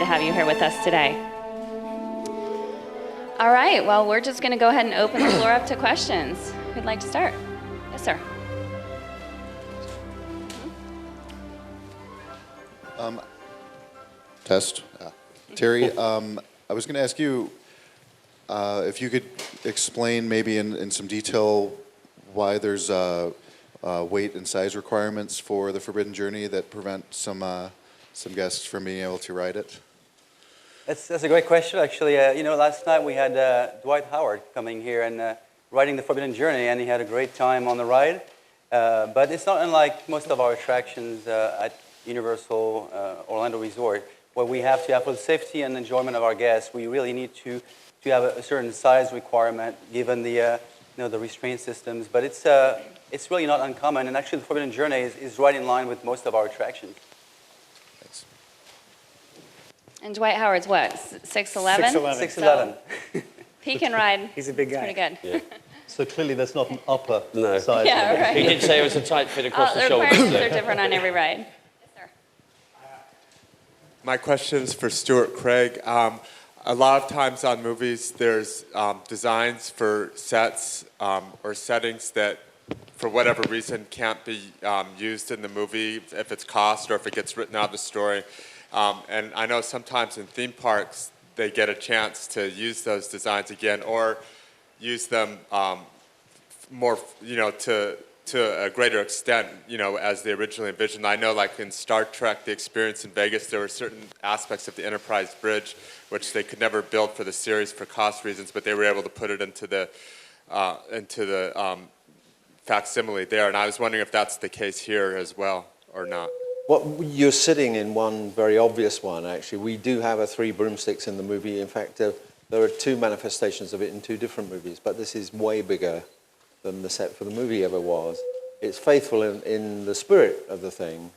to have you here with us today. All right, well, we're just going to go ahead and open the floor up to questions. Who'd like to start? Yes, sir. Test. Terry, I was going to ask you if you could explain maybe in some detail why there's weight and size requirements for the Forbidden Journey that prevent some guests from being able to ride it. That's a great question, actually. Last night we had Dwight Howard coming here and riding the Forbidden Journey, and he had a great time on the ride. But it's not unlike most of our attractions at Universal Orlando Resort, where we have to have, for the safety and enjoyment of our guests, we really need to have a certain size requirement given the the restraint systems. But it's really not uncommon, and actually the Forbidden Journey is right in line with most of our attractions. Thanks. And Dwight Howard's what, 6'11"? 6'11". So he can ride. He's a big guy. Pretty good. Yeah. So clearly that's not an upper No. size. Yeah, right. He did say it was a tight fit across the The shoulders. requirements are different on every ride. Yes, sir. My question's for Stuart Craig. A lot of times on movies, there's designs for sets or settings that, for whatever reason, can't be used in the movie if it's cost or if it gets written out of the story. And I know sometimes in theme parks, they get a chance to use those designs again or use them more, to a greater extent, as they originally envisioned. I know, like in Star Trek, The Experience in Vegas, there were certain aspects of the Enterprise Bridge which they could never build for the series for cost reasons, but they were able to put it into the facsimile there. And I was wondering if that's the case here as well or not. Well, you're sitting in one very obvious one, actually. We do have a 3 broomsticks in the movie. In fact, there are 2 manifestations of it in 2 different movies, but this is way bigger than the set for the movie ever was. It's faithful in the spirit of the thing,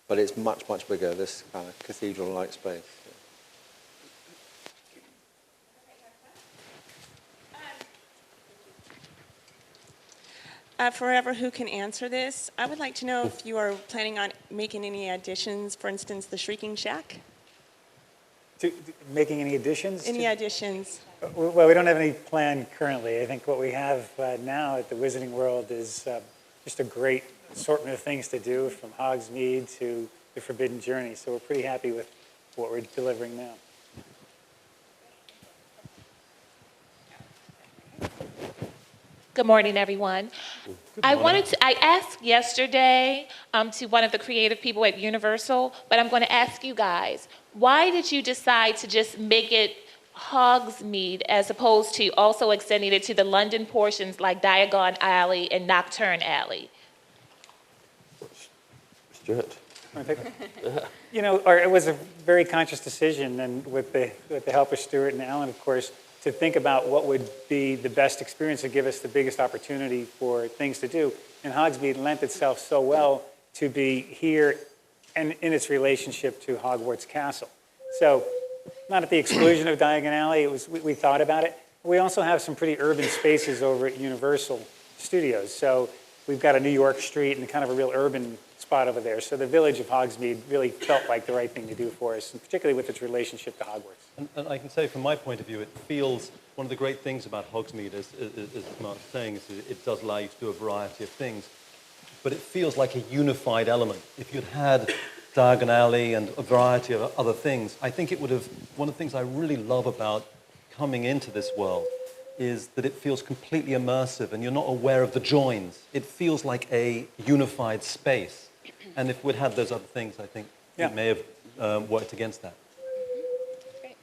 but it's much, much bigger, this kind of cathedral-like space. Forever, who can answer this? I would like to know if you are planning on making any additions, for instance, the Shrieking Shack? Making any additions? Any additions? Well, we don't have any plan currently. I think what we have now at the Wizarding World is just a great assortment of things to do, from Hogsmeade to the Forbidden Journey. So we're pretty happy with what we're delivering now. Good morning, everyone. I asked yesterday to one of the creative people at Universal, but I'm going to ask you guys, why did you decide to just make it Hogsmeade as opposed to also extending it to the London portions like Diagon Alley and Nocturne Alley? Stuart. It was a very conscious decision, and with the help of Stuart and Alan, of course, to think about what would be the best experience to give us the biggest opportunity for things to do. And Hogsmeade lent itself so well to be here and in its relationship to Hogwarts Castle. So, not at the exclusion of Diagon Alley, we thought about it. We also have some pretty urban spaces over at Universal Studios. So we've got a New York street and kind of a real urban spot over there. So the village of Hogsmeade really felt like the right thing to do for us, and particularly with its relationship to Hogwarts. And I can say from my point of view, it feels, one of the great things about Hogsmeade, as Mark's saying, is that it does allow you to do a variety of things, but it feels like a unified element. If you'd had Diagon Alley and a variety of other things, I think it would have, one of the things I really love about coming into this world is that it feels completely immersive and you're not aware of the joins. It feels like a unified space. And if we'd had those other things, I think it may have worked against that. Great.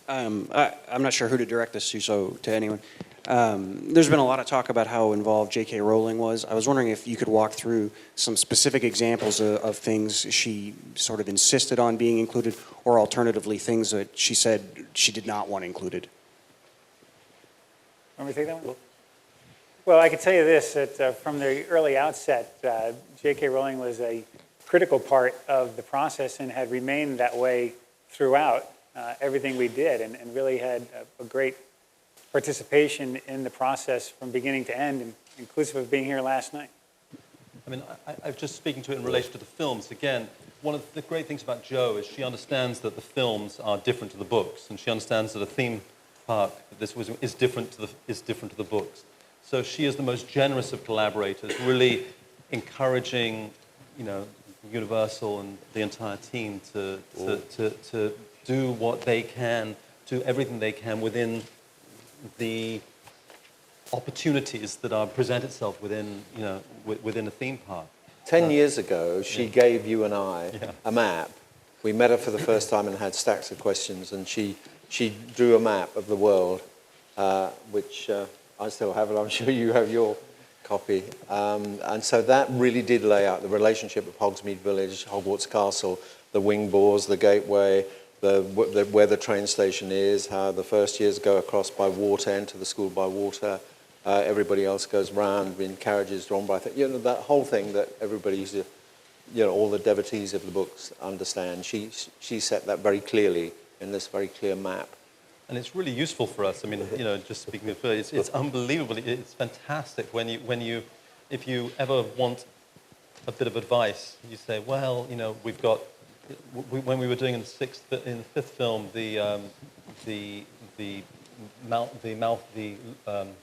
I'm not sure who to direct this to, so to anyone. There's been a lot of talk about how involved J.K. Rowling was. I was wondering if you could walk through some specific examples of things she sort of insisted on being included, or alternatively things that she said she did not want included. Want me to take that one? Well, I can tell you this, that from the early outset, J.K. Rowling was a critical part of the process and had remained that way throughout everything we did, and really had a great participation in the process from beginning to end, inclusive of being here last night. I mean, I'm just speaking to it in relation to the films. Again, one of the great things about Jo is she understands that the films are different to the books, and she understands that a theme park is different to the books. So she is the most generous of collaborators, really encouraging, Universal and the entire team to do what they can, do everything they can within the opportunities that are present itself within a theme park. 10 years ago, she gave you and I a map. We met her for the first time and had stacks of questions, and she drew a map of the world, which I still have, and I'm sure you have your copy. And so that really did lay out the relationship of Hogsmeade Village, Hogwarts Castle, the wing boars, the gateway, where the train station is, how the first years go across by water, enter the school by water. Everybody else goes round in carriages drawn by, that whole thing that everybody used to, all the devotees of the books understand. She set that very clearly in this very clear map. And it's really useful for us. I mean, just speaking of her, it's unbelievable. It's fantastic if you ever want a bit of advice, you say, well, we've got, when we were doing in the fifth film, the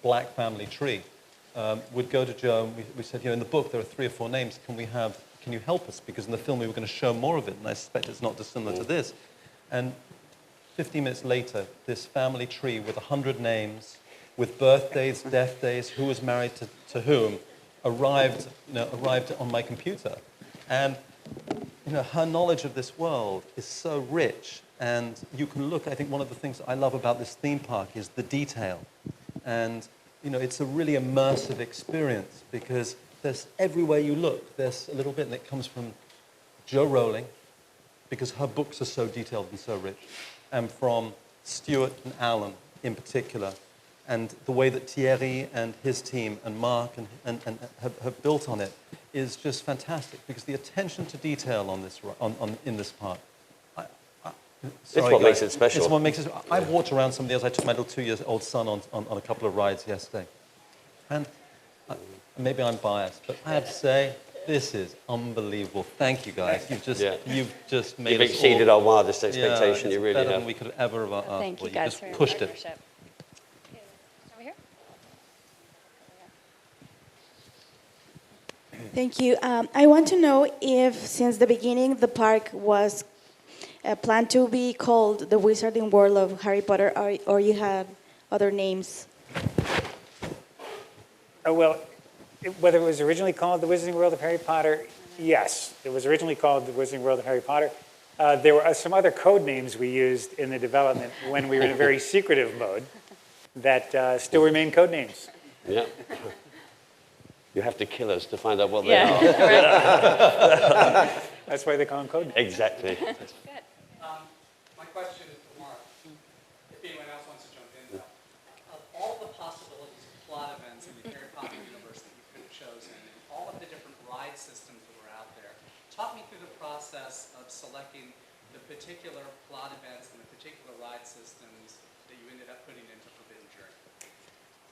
black family tree, would go to Jo and we said, in the book there are 3 or 4 names. Can you help us? Because in the film we were going to show more of it, and I suspect it's not dissimilar to this. And 15 minutes later, this family tree with 100 names, with birthdays, death days, who was married to whom, arrived on my computer. And her knowledge of this world is so rich. And you can look, I think one of the things I love about this theme park is the detail. And, it's a really immersive experience because there's everywhere you look, there's a little bit, and it comes from Jo Rowling, because her books are so detailed and so rich, and from Stuart and Alan in particular, and the way that Thierry and his team and Mark and have built on it is just fantastic, because the attention to detail in this park, It's what makes it special. It's what makes it. I walked around some of the others. I took my little 2-year-old son on a couple of rides yesterday. And maybe I'm biased, but I have to say, this is unbelievable. Thank you, guys. You've just made us exceeded our wildest expectation. You really better have. than we could ever have asked for. Thank you guys just for your pushed it. partnership. Over here. Thank you. I want to know if, since the beginning, the park was planned to be called the Wizarding World of Harry Potter, or you had other names? Whether it was originally called the Wizarding World of Harry Potter, yes. It was originally called the Wizarding World of Harry Potter. There were some other code names we used in the development when we were in a very secretive mode that still remain code names. Yeah. You have to kill us to find out what they are. That's why they call them code names. Exactly. My question is for Mark, if anyone else wants to jump in, of all the possibilities of plot events in the Harry Potter universe that you could have chosen, and all of the different ride systems that were out there, talk me through the process of selecting the particular plot events and the particular ride systems that you ended up putting into Forbidden Journey.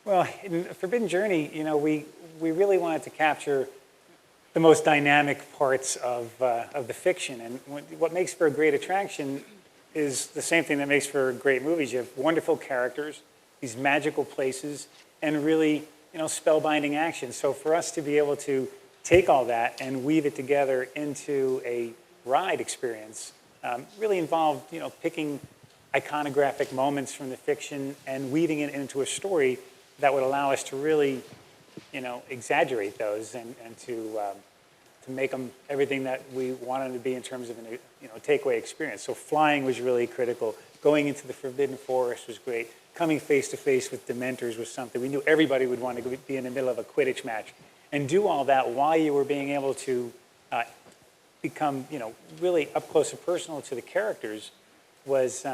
Well, in Forbidden Journey, we really wanted to capture the most dynamic parts of the fiction. And what makes for a great attraction is the same thing that makes for great movies. You have wonderful characters, these magical places, and really, spellbinding action. So for us to be able to take all that and weave it together into a ride experience really involved, picking iconographic moments from the fiction and weaving it into a story that would allow us to really, exaggerate those and to make them everything that we wanted them to be in terms of a takeaway experience. So flying was really critical. Going into the Forbidden Forest was great. Coming face to face with Dementors was something. We knew everybody would want to be in the middle of a Quidditch match and do all that while you were being able to become, really up close and personal to the characters was,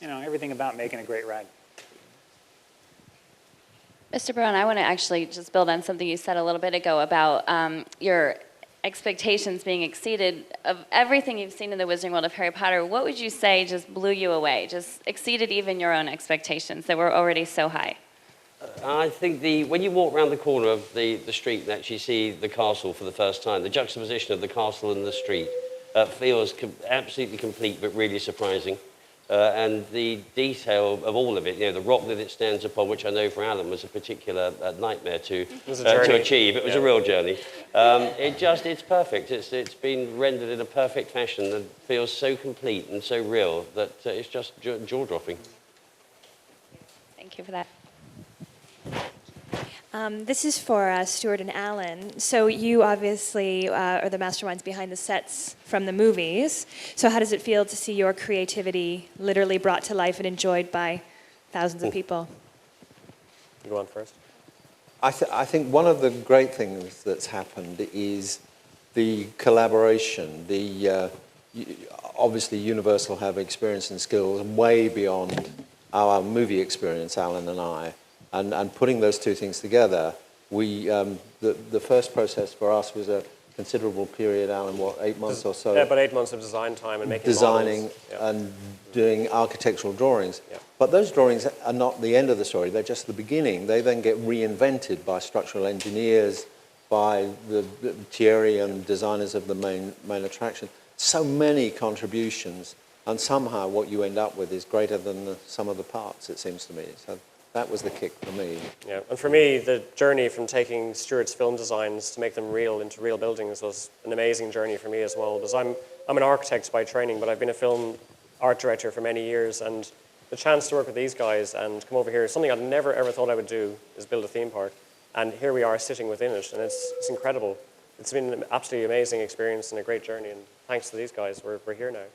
everything about making a great ride. Mr. Barron, I want to actually just build on something you said a little bit ago about your expectations being exceeded. Of everything you've seen in the Wizarding World of Harry Potter, what would you say just blew you away, just exceeded even your own expectations that were already so high? I think when you walk around the corner of the street and actually see the castle for the first time, the juxtaposition of the castle and the street feels absolutely complete but really surprising. And the detail of all of it, the rock that it stands upon, which I know for Alan was a particular nightmare to achieve. It was a real journey. It's perfect. It's been rendered in a perfect fashion and feels so complete and so real that it's just jaw-dropping. Thank you for that. This is for Stuart and Alan. So you obviously are the masterminds behind the sets from the movies. So how does it feel to see your creativity literally brought to life and enjoyed by thousands of people? You go on first. I think one of the great things that's happened is the collaboration. Obviously, Universal have experience and skills way beyond our movie experience, Alan and I. And putting those two things together, the first process for us was a considerable period, Alan, 8 months or so? Yeah, about 8 months of design time and making designing models. and doing architectural drawings. Yeah. But those drawings are not the end of the story, they're just the beginning. They then get reinvented by structural engineers, by the Thierry and designers of the main attraction. So many contributions, and somehow what you end up with is greater than the sum of the parts, it seems to me. So that was the kick for me. Yeah, and for me, the journey from taking Stuart's film designs to make them real into real buildings was an amazing journey for me as well. Because I'm an architect by training, but I've been a film art director for many years, and the chance to work with these guys and come over here, something I'd never ever thought I would do is build a theme park, and here we are sitting within it, and it's incredible. It's been an absolutely amazing experience and a great journey, and thanks to these guys, we're here now.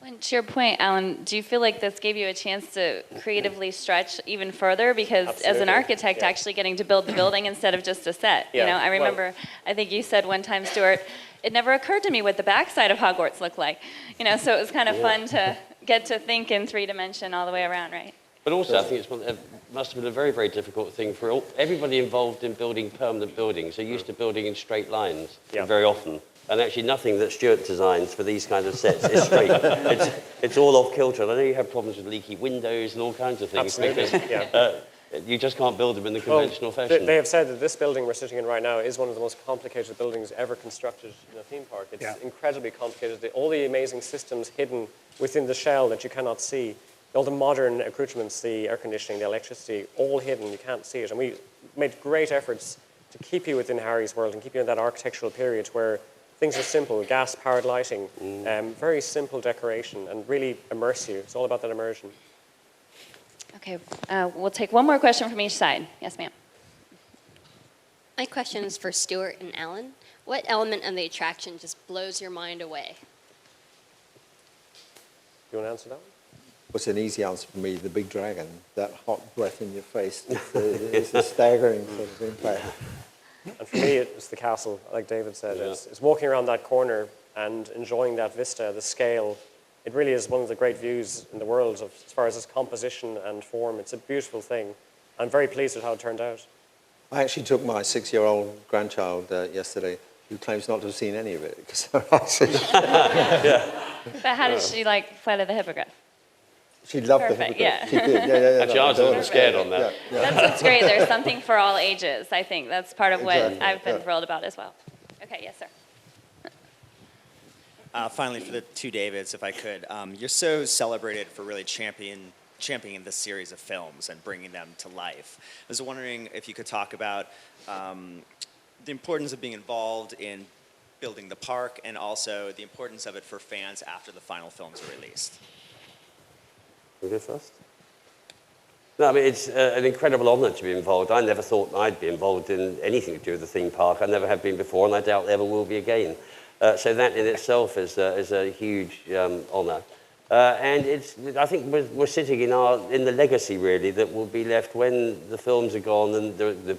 And to your point, Alan, do you feel like this gave you a chance to creatively stretch even further? Because as an Absolutely. architect, actually getting to build the building instead of just a set. Yeah, You know, I well- remember, I think you said one time, Stuart, it never occurred to me what the backside of Hogwarts looked like. You know, so it was kind of fun to get to think in 3D all the way around, right? But also, I think it must have been a very, very difficult thing for everybody involved in building permanent buildings. They're used to building in straight lines very often. And actually nothing that Stuart designs for these kind of sets is straight. It's all off kilter. And I know you have problems with leaky windows and all kinds of things. Absolutely, because, you just can't build them in the conventional fashion. They have said that this building we're sitting in right now is one of the most complicated buildings ever constructed in a theme park. It's incredibly complicated. All the amazing systems hidden within the shell that you cannot see, all the modern accoutrements, the air conditioning, the electricity, all hidden, you can't see it. And we made great efforts to keep you within Harry's world and keep you in that architectural period where things are simple, gas-powered lighting, very simple decoration, and really immerse you. It's all about that immersion. Okay, we'll take one more question from each side. Yes, ma'am. My question is for Stuart and Alan. What element of the attraction just blows your mind away? You want to answer that one? What's an easy answer for me? The big dragon, that hot breath in your face. It's a staggering sort of impact. And for me, it's the castle, like David said. It's walking around that corner and enjoying that vista, the scale. It really is one of the great views in the world as far as its composition and form. It's a beautiful thing. I'm very pleased with how it turned out. I actually took my 6-year-old grandchild yesterday, who claims not to have seen any of it. But how did she like Flight of the Hippogriff? She loved Perfect, the hippogriff. yeah. She did. Actually, I was a little scared on that. That's what's great. There's something for all ages. I think that's part of what Exactly, I've been thrilled about as well. Okay, yes, sir. Finally, for the two Davids, if I could, you're so celebrated for really championing this series of films and bringing them to life. I was wondering if you could talk about the importance of being involved in building the park and also the importance of it for fans after the final films are released. You go first? No, I mean, it's an incredible honour to be involved. I never thought I'd be involved in anything to do with the theme park. I never have been before, and I doubt ever will be again. So that in itself is a huge honour. And I think we're sitting in the legacy, really, that will be left when the films are gone, and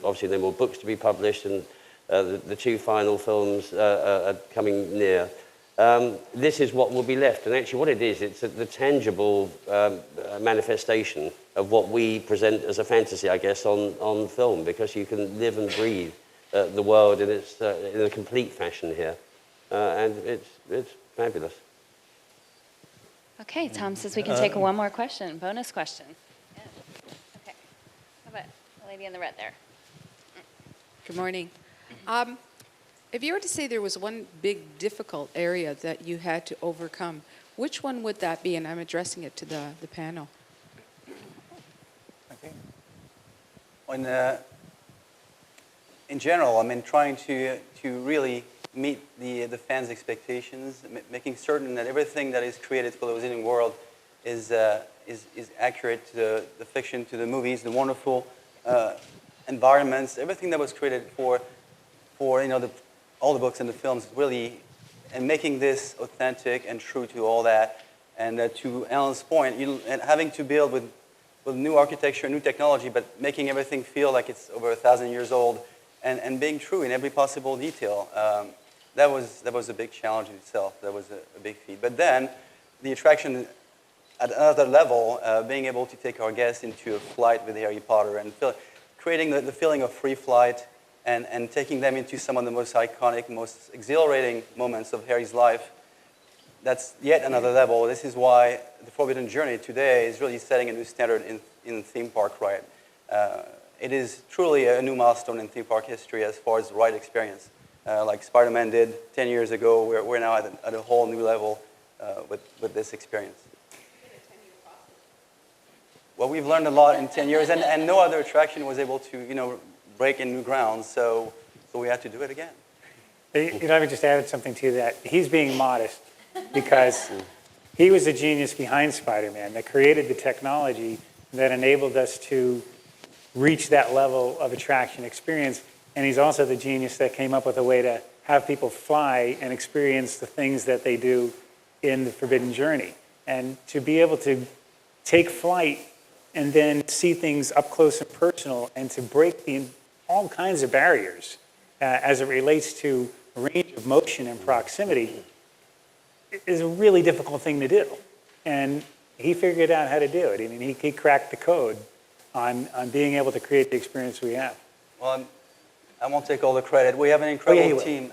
obviously there are more books to be published, and the two final films are coming near. This is what will be left. And actually what it is, it's the tangible manifestation of what we present as a fantasy, I guess, on film, because you can live and breathe the world in a complete fashion here. And it's fabulous. Okay, Tom says we can take one more question, bonus question. Yeah. Okay. How about Lady in the red there. Good morning. If you were to say there was one big difficult area that you had to overcome, which one would that be? And I'm addressing it to the panel. In general, I mean, trying to really meet the fans' expectations, making certain that everything that is created for the Wizarding World is accurate to the fiction, to the movies, the wonderful environments, everything that was created for all the books and the films, really, and making this authentic and true to all that. And to Alan's point, and having to build with new architecture, new technology, but making everything feel like it's over 1,000 years old, and being true in every possible detail. That was a big challenge in itself. That was a big feat. But then, the attraction at another level, being able to take our guests into a flight with Harry Potter and creating the feeling of free flight and taking them into some of the most iconic, most exhilarating moments of Harry's life. That's yet another level. This is why the Forbidden Journey today is really setting a new standard in theme park ride. It is truly a new milestone in theme park history as far as the ride experience. Like Spider-Man did 10 years ago, we're now at a whole new level with this experience. Well, we've learned a lot in 10 years, and no other attraction was able to, break in new ground, so we had to do it again. I would just add something to that. He's being modest because he was the genius behind Spider-Man that created the technology that enabled us to reach that level of attraction experience, and he's also the genius that came up with a way to have people fly and experience the things that they do in the Forbidden Journey. And to be able to take flight and then see things up close and personal and to break all kinds of barriers as it relates to range of motion and proximity is a really difficult thing to do. And he figured out how to do it. I mean, he cracked the code on being able to create the experience we have. Well, I won't take all the credit. We have an incredible team.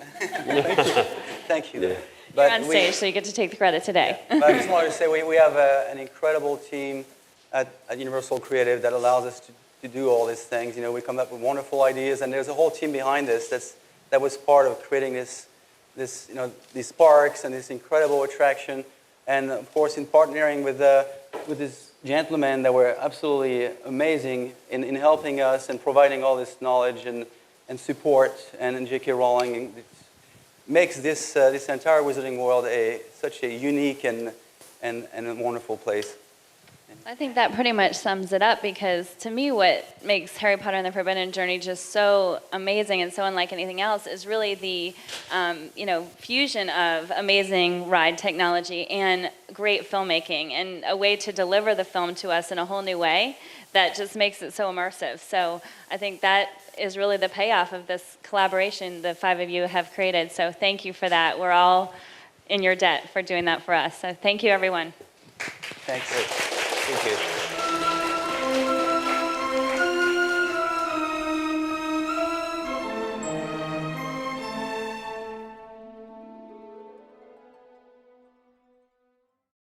Thank you. Yeah. You're on stage, so you get to take the credit today. But I just wanted to say we have an incredible team at Universal Creative that allows us to do all these things. We come up with wonderful ideas, and there's a whole team behind this that was part of creating these parks and this incredible attraction. And of course, in partnering with these gentlemen that were absolutely amazing in helping us and providing all this knowledge and support, and J.K. Rowling makes this entire Wizarding World such a unique and a wonderful place. I think that pretty much sums it up, because to me what makes Harry Potter and the Forbidden Journey just so amazing and so unlike anything else is really the fusion of amazing ride technology and great filmmaking, and a way to deliver the film to us in a whole new way that just makes it so immersive. So I think that is really the payoff of this collaboration the five of you have created. So thank you for that. We're all in your debt for doing that for us. So thank you, everyone. Thanks. Thank you.